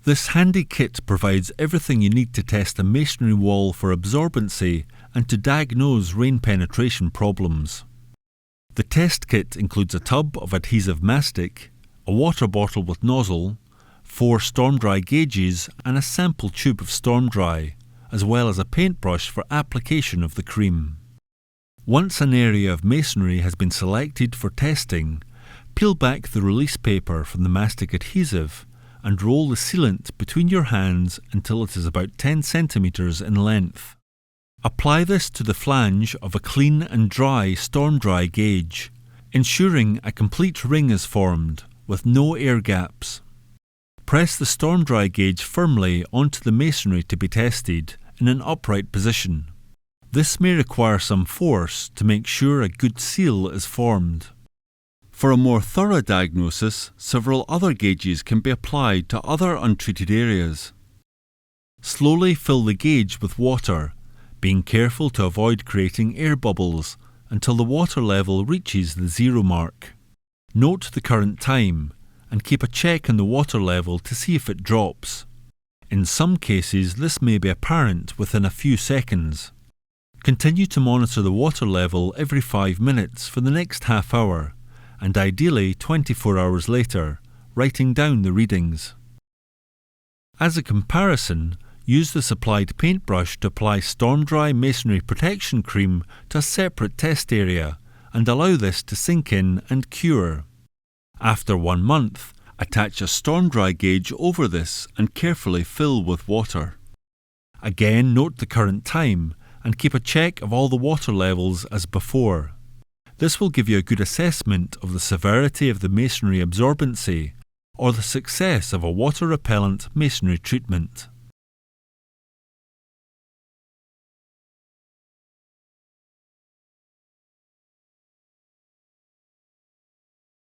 This handy kit provides everything you need to test a masonry wall for absorbency and to diagnose rain penetration problems. The test kit includes a tub of adhesive mastic, a water bottle with nozzle, 4 Stormdry gauges and a sample tube of Stormdry, as well as a paintbrush for application of the cream. Once an area of masonry has been selected for testing, peel back the release paper from the mastic adhesive and roll the sealant between your hands until it is about 10 cm in length. Apply this to the flange of a clean and dry Stormdry gauge, ensuring a complete ring is formed with no air gaps. Press the Stormdry gauge firmly onto the masonry to be tested in an upright position. This may require some force to make sure a good seal is formed. For a more thorough diagnosis, several other gauges can be applied to other untreated areas. Slowly fill the gauge with water, being careful to avoid creating air bubbles until the water level reaches the 0 mark. Note the current time and keep a check on the water level to see if it drops. In some cases, this may be apparent within a few seconds. Continue to monitor the water level every 5 minutes for the next half hour, and ideally 24 hours later, writing down the readings. As a comparison, use the supplied paintbrush to apply Stormdry masonry protection cream to a separate test area and allow this to sink in and cure. After 1 month, attach a Stormdry gauge over this and carefully fill with water. Again, note the current time and keep a check of all the water levels as before. This will give you a good assessment of the severity of the masonry absorbency or the success of a water-repellent masonry treatment.